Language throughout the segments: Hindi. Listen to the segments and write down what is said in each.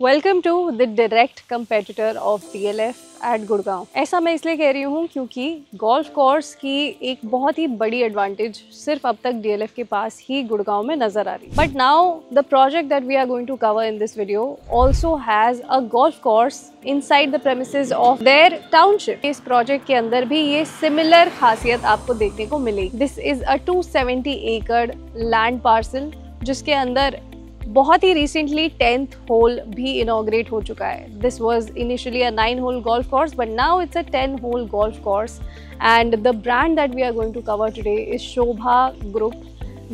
Welcome to the direct competitor of DLF at Gurgaon. ऐसा मैं इसलिए कह रही हूँ क्योंकि गोल्फ कोर्स की एक बहुत ही बड़ी एडवांटेज सिर्फ अब तक DLF के पास ही गुड़गांव में नजर आ रही। But now the project that we are going to cover in this video also has a golf course inside the premises of their township. इस प्रोजेक्ट के अंदर भी ये सिमिलर खासियत आपको देखने को मिलेगी। दिस इज अ 270 एकड़ लैंड पार्सल जिसके अंदर बहुत ही रिसेंटली 10th होल भी इनॉग्रेट हो चुका है। This was initially a 9 hole golf course but now it's a 10 hole golf course and the brand that we are going to cover today is Sobha group,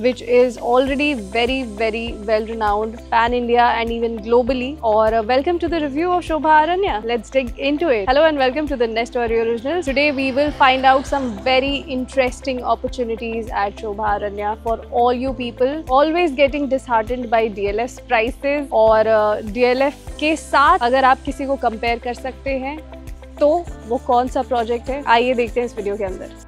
which is already very well renowned pan India and even globally. Or welcome to the review of Shobha Aranya. Let's dig into it. Hello and welcome to the Nest Story Originals. Today we will find out some very interesting opportunities at Shobha Aranya for all you people always getting disheartened by DLF's prices और DLF के साथ अगर आप किसी को कंपेयर कर सकते हैं तो वो कौन सा प्रोजेक्ट है, आइए देखते हैं इस वीडियो के अंदर।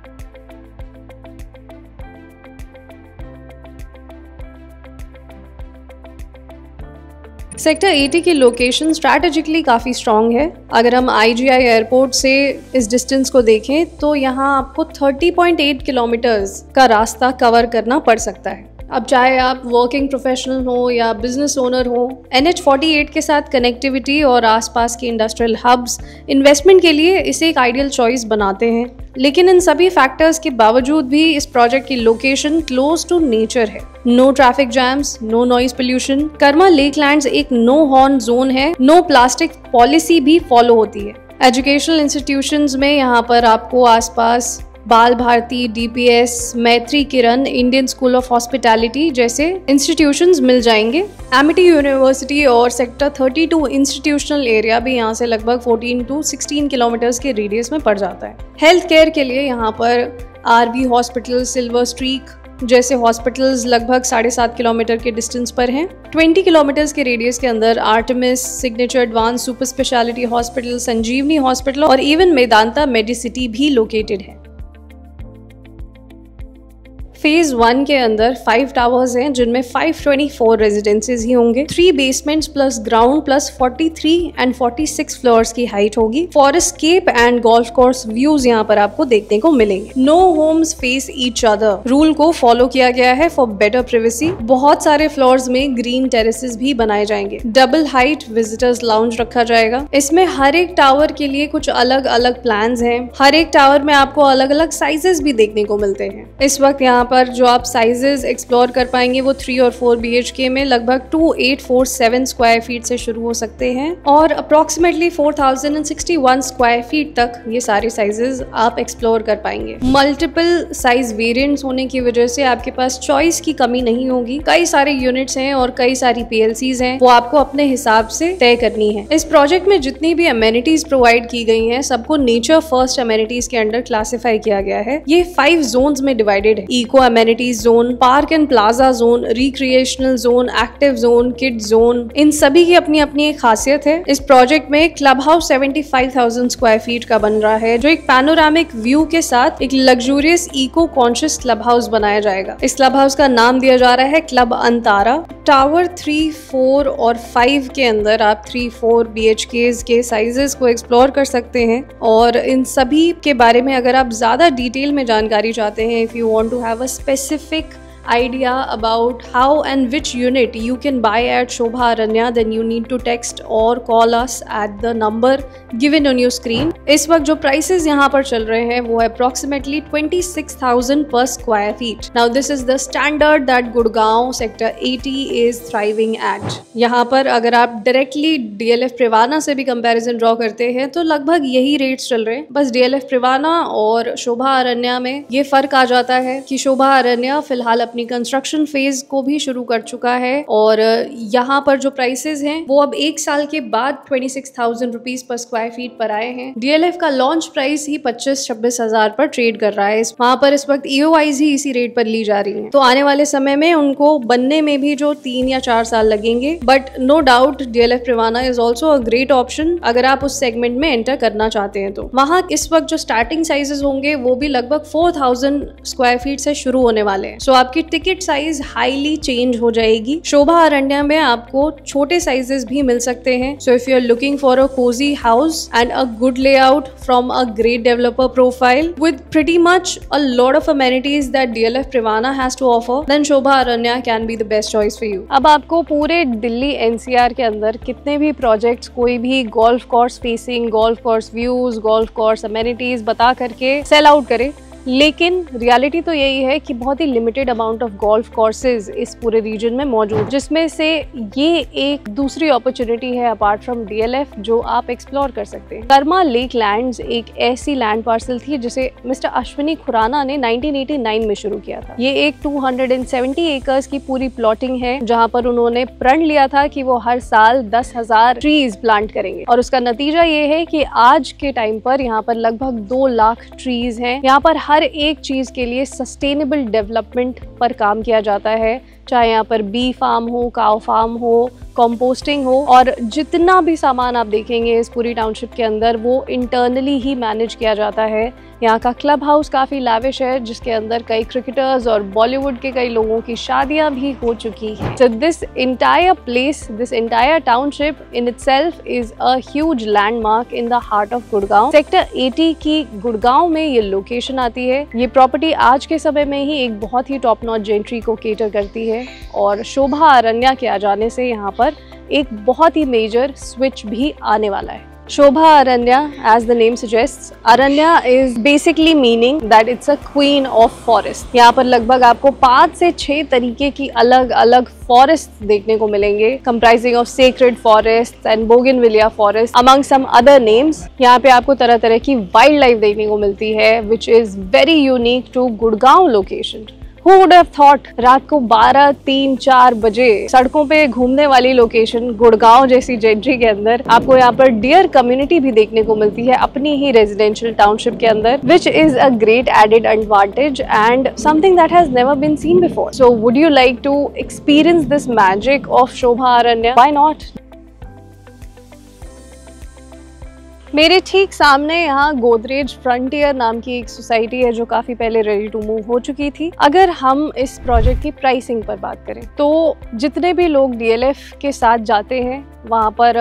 सेक्टर 80 की लोकेशन स्ट्रैटेजिकली काफ़ी स्ट्रॉन्ग है। अगर हम IGI एयरपोर्ट से इस डिस्टेंस को देखें तो यहाँ आपको 30.8 किलोमीटर्स का रास्ता कवर करना पड़ सकता है। अब चाहे आप वर्किंग प्रोफेशनल हो या बिजनेस ओनर हो, NH48 के साथ कनेक्टिविटी और आसपास के इंडस्ट्रियल हब्स इन्वेस्टमेंट के लिए इसे एक आइडियल चॉइस बनाते हैं। लेकिन इन सभी फैक्टर्स के बावजूद भी इस प्रोजेक्ट की लोकेशन क्लोज टू नेचर है। No traffic jams, no noise pollution. Karma lakelands एक नो हॉर्न जोन है। नो प्लास्टिक पॉलिसी भी फॉलो होती है। एजुकेशनल इंस्टीट्यूशंस में यहाँ पर आपको आसपास बाल भारती, DPS, मैत्री किरण, इंडियन स्कूल ऑफ हॉस्पिटैलिटी जैसे इंस्टीट्यूशंस मिल जाएंगे। एमिटी यूनिवर्सिटी और सेक्टर 32 इंस्टीट्यूशनल एरिया भी यहाँ से लगभग 14 to 16 किलोमीटर्स के रेडियस में पड़ जाता है। हेल्थ केयर के लिए यहाँ पर RV हॉस्पिटल, सिल्वर स्ट्रीक जैसे हॉस्पिटल्स लगभग 7.5 किलोमीटर के डिस्टेंस पर हैं। 20 किलोमीटर्स के रेडियस के अंदर Artemis, Signature advance super speciality hospital, Sanjeevani hospital और इवन मेदांता मेडिसिटी भी लोकेटेड है। फेज 1 के अंदर 5 टावर्स हैं जिनमें 524 रेजिडेंसीज ही होंगे। 3 basements plus ground plus 43 and 46 floors की हाइट होगी। Forestscape and golf course views यहाँ पर आपको देखने को मिलेंगे। No homes face each other rule को फॉलो किया गया है फॉर बेटर प्राइवेसी। बहुत सारे फ्लोर्स में ग्रीन टेरेसेस भी बनाए जाएंगे। डबल हाइट विजिटर्स लाउंज रखा जाएगा। इसमें हर एक टावर के लिए कुछ अलग अलग प्लान्स हैं। हर एक टावर में आपको अलग अलग साइजेस भी देखने को मिलते हैं। इस वक्त यहाँ पर जो आप साइजेस एक्सप्लोर कर पाएंगे वो 3 और 4 BHK में लगभग 2847 स्क्वायर फीट से शुरू हो सकते हैं और अप्रोक्सीमेटली 4061 स्क्वायर फीट तक ये सारे साइजेस आप एक्सप्लोर कर पाएंगे। मल्टीपल साइज वेरिएंट्स होने की वजह से आपके पास चॉइस की कमी नहीं होगी। कई सारे यूनिट्स हैं और कई सारी PLCs हैं, वो आपको अपने हिसाब से तय करनी है। इस प्रोजेक्ट में जितनी भी अमेनिटीज प्रोवाइड की गई हैं सबको नेचर फर्स्ट अमेनिटीज के अंडर क्लासिफाई किया गया है। ये 5 जोन्स में डिवाइडेड है। Eco amenities zone, park and plaza zone, recreational zone, active zone, kids zone, इन सभी की अपनी अपनी एक खासियत है। इस प्रोजेक्ट में क्लब हाउस 75,000 स्क्वायर फीट का बन रहा है जो एक पैनोरामिक व्यू के साथ एक luxurious eco conscious club house बनाया जाएगा। इस क्लब हाउस का नाम दिया जा रहा है क्लब अंतारा। टावर 3, 4 और 5 के अंदर आप 3-4 BHKs के साइजेस को एक्सप्लोर कर सकते हैं और इन सभी के बारे में अगर आप ज्यादा डिटेल में जानकारी चाहते हैं, if you want to have a specific idea about how and which unit you can buy at Shobha Aranya, then you need to text or call us at the number given on your screen. इस वक्त जो prices यहाँ पर चल रहे हैं वो है approximately 26,000 per square feet. Now this is the standard that Gurgaon sector 80 is thriving at. यहाँ पर अगर आप directly DLF Privana से भी comparison draw करते हैं तो लगभग यही rates चल रहे हैं। बस DLF Privana और शोभा अरण्या में ये फर्क आ जाता है कि शोभा अरण्या फिलहाल अपनी कंस्ट्रक्शन फेज को भी शुरू कर चुका है और यहाँ पर जो प्राइसेस हैं वो अब 1 साल के बाद 26,000 रुपीज पर स्क्वायर फीट पर आए हैं। DLF का लॉन्च प्राइस ही 25-26 हजार पर ट्रेड कर रहा है। वहाँ पर इस वक्त EOIs ही इसी रेट पर ली जा रही हैं। तो आने वाले समय में उनको बनने में भी जो 3 या 4 साल लगेंगे, but no doubt DLF Privana is also a great option अगर आप उस सेगमेंट में एंटर करना चाहते हैं। तो वहाँ इस वक्त जो स्टार्टिंग साइजेस होंगे वो भी लगभग 4000 स्क्वायर फीट से शुरू होने वाले हैं। सो आपकी टिकट साइज हाईली चेंज हो जाएगी। शोभा अरण्या में आपको छोटे साइजेस भी मिल सकते हैं। So if you are looking for a cosy house and a good layout from a great developer profile with pretty much a lot of amenities that DLF Privana has to offer, then Sobha Aranya can be the best choice for you. अब आपको पूरे दिल्ली NCR के अंदर कितने भी प्रोजेक्ट्स, कोई भी golf course facing, golf course views, golf course amenities बता करके सेल आउट करे, लेकिन रियलिटी तो यही है कि बहुत ही limited amount of golf courses इस पूरे रीजन में मौजूद, जिसमें से ये एक दूसरी अपॉर्चुनिटी है अपार्ट फ्रॉम DLF जो आप एक्सप्लोर कर सकते हैं। कर्मा लेक लैंड्स एक ऐसी लैंड पार्सल थी जिसे मिस्टर अश्विनी खुराना ने 1989 में शुरू किया था। ये एक 270 एकर्स की पूरी प्लॉटिंग है जहां पर उन्होंने प्रण लिया था कि वो हर साल 10,000 ट्रीज प्लांट करेंगे, और उसका नतीजा ये है कि आज के टाइम पर यहाँ पर लगभग 2 लाख ट्रीज हैं। यहाँ पर हर एक चीज के लिए सस्टेनेबल डेवलपमेंट पर काम किया जाता है, चाहे यहाँ पर बी फार्म हो, काउ फार्म हो, कंपोस्टिंग हो, और जितना भी सामान आप देखेंगे इस पूरी टाउनशिप के अंदर वो इंटरनली ही मैनेज किया जाता है। यहाँ का क्लब हाउस काफ़ी लाविश है जिसके अंदर कई क्रिकेटर्स और बॉलीवुड के कई लोगों की शादियाँ भी हो चुकी हैं। So this entire place, this entire township in itself is a huge landmark in the heart of Gurgaon. Sector 80 की गुड़गांव में ये लोकेशन आती है। ये प्रॉपर्टी आज के समय में ही एक बहुत ही टॉप नॉच जेंट्री को केटर करती है, और शोभा अरण्या के आ जाने से यहाँ पर एक बहुत ही मेजर स्विच भी आने वाला है। Shobha Aranya, as the name suggests, Aranya is basically meaning that it's a queen of forest। यहाँ पर लगभग आपको 5 से 6 तरीके की अलग अलग फॉरेस्ट देखने को मिलेंगे, comprising of sacred forests and bougainvillea forest among some other names। यहाँ पे आपको तरह तरह की वाइल्ड लाइफ देखने को मिलती है which is very unique to Gurgaon location. Who would have thought रात को 12, 3, 4 बजे सड़कों पे घूमने वाली लोकेशन गुड़गांव जैसी जेंट्री के अंदर आपको यहाँ पर डियर कम्युनिटी भी देखने को मिलती है अपनी ही रेजिडेंशियल टाउनशिप के अंदर, which is a great added advantage and something that has never been seen before. So would you like to experience this magic of Shobha Aranya? Why not? मेरे ठीक सामने यहाँ गोदरेज फ्रंटियर नाम की एक सोसाइटी है जो काफ़ी पहले रेडी टू मूव हो चुकी थी। अगर हम इस प्रोजेक्ट की प्राइसिंग पर बात करें तो जितने भी लोग DLF के साथ जाते हैं वहाँ पर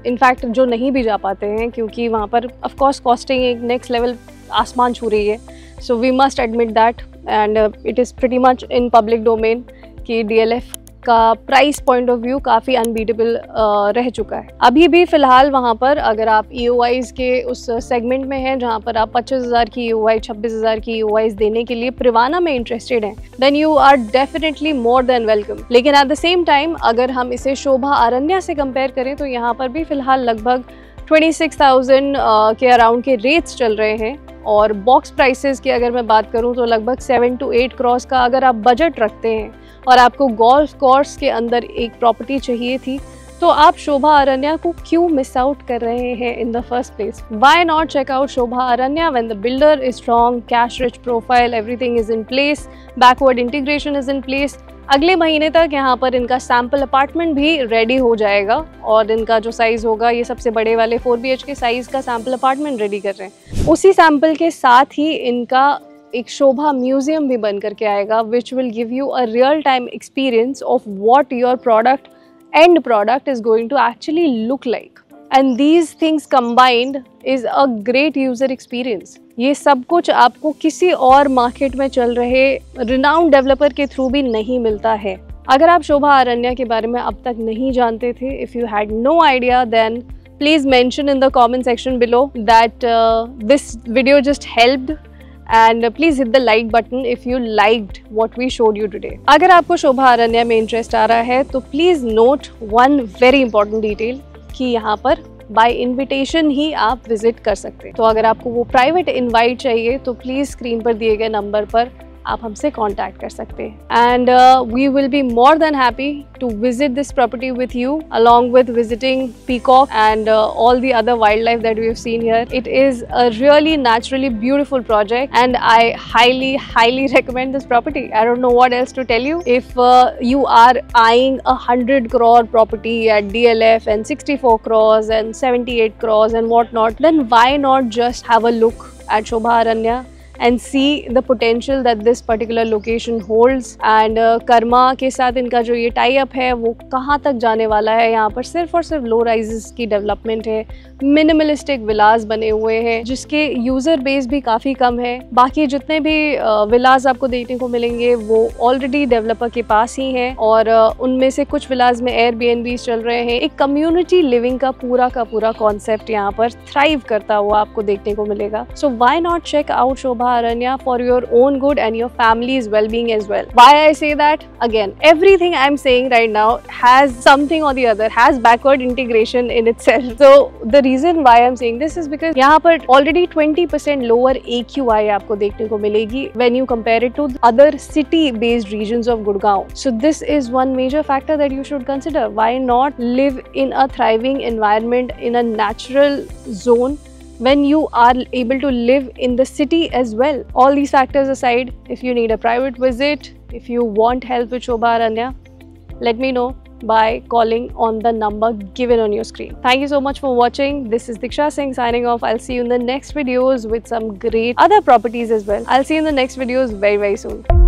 इनफैक्ट जो नहीं भी जा पाते हैं क्योंकि वहाँ पर ऑफ कोर्स कॉस्टिंग एक नेक्स्ट लेवल आसमान छू रही है, so we must admit that and it is pretty much in public domain कि DLF का प्राइस पॉइंट ऑफ व्यू काफ़ी अनबीटेबल रह चुका है। अभी भी फ़िलहाल वहाँ पर अगर आप EOIs के उस सेगमेंट में हैं जहाँ पर आप 25,000 की EOI, 26,000 की EOIs देने के लिए प्रिवाना में इंटरेस्टेड हैं, then you are definitely more than welcome. लेकिन एट द सेम टाइम अगर हम इसे शोभा अरण्या से कंपेयर करें तो यहाँ पर भी फ़िलहाल लगभग 26,000 के अराउंड के रेट्स चल रहे हैं, और बॉक्स प्राइसेस की अगर मैं बात करूं तो लगभग 7 to 8 क्रॉस का अगर आप बजट रखते हैं और आपको गोल्फ कोर्स के अंदर एक प्रॉपर्टी चाहिए थी तो आप शोभा अरण्या को क्यों मिस आउट कर रहे हैं in the first place? Why not check out Shobha अरण्या when the builder is strong, cash rich profile, everything is in place, backward integration is in place। अगले महीने तक यहाँ पर इनका सैम्पल अपार्टमेंट भी रेडी हो जाएगा और इनका जो साइज़ होगा ये सबसे बड़े वाले 4 BHK साइज़ का सैम्पल अपार्टमेंट रेडी कर रहे हैं। उसी सैम्पल के साथ ही इनका एक शोभा म्यूजियम भी बन करके आएगा which will give you a real time experience of what your product and product is going to actually look like, and these things combined is a great user experience. ये सब कुछ आपको किसी और मार्केट में चल रहे रिनाउंड डेवलपर के थ्रू भी नहीं मिलता है। अगर आप शोभा अरण्या के बारे में अब तक नहीं जानते थे, if you had no idea, then please mention in the comment section below that this video just helped, and please hit the like button if you liked what we showed you today। अगर आपको शोभा अरण्या में इंटरेस्ट आ रहा है तो please note one very important detail कि यहाँ पर बाय इनविटेशन ही आप विजिट कर सकते हैं। तो अगर आपको वो प्राइवेट इनवाइट चाहिए तो प्लीज स्क्रीन पर दिए गए नंबर पर आप हमसे कांटेक्ट कर सकते हैं। And we will be more than happy to visit this property with you along with visiting peacock and all the other wildlife that we have seen here. It is a really naturally beautiful project and I highly recommend this property. I don't know what else to tell you. If you are eyeing 100 crore property at DLF and 64 crores and 78 crores and whatnot, then why not just have a look at Shobha Aranya and see the potential that this particular location holds. And Karma के साथ इनका जो ये टाई अप है वो कहाँ तक जाने वाला है। यहाँ पर सिर्फ और सिर्फ लो राइजेस की डेवलपमेंट है, मिनिमलिस्टिक विलास बने हुए हैं जिसके यूज़र बेस भी काफ़ी कम है। बाकी जितने भी विलास आपको देखने को मिलेंगे वो ऑलरेडी डेवलपर के पास ही हैं और उनमें से कुछ विलास में एयरबीएनबीज चल रहे हैं। एक कम्युनिटी लिविंग का पूरा कॉन्सेप्ट यहाँ पर थ्राइव करता हुआ आपको देखने को मिलेगा। So why not check out Sobha Aranya for your own good and your family's well-being as well. Why I say that? Again, everything I'm saying right now has something or the other, has backward integration in itself. So the reason why I'm saying this is because यहाँ पर already 20% lower AQI आपको देखने को मिलेगी when you compare it to other city-based regions of Gurgaon. So this is one major factor that you should consider. Why not live in a thriving environment in a natural zone when you are able to live in the city as well? All these factors aside, if you need a private visit, if you want help with Shobha Aranya, let me know by calling on the number given on your screen. Thank you so much for watching. This is Diksha Singh signing off. I'll see you in the next videos with some great other properties as well. I'll see you in the next videos very soon.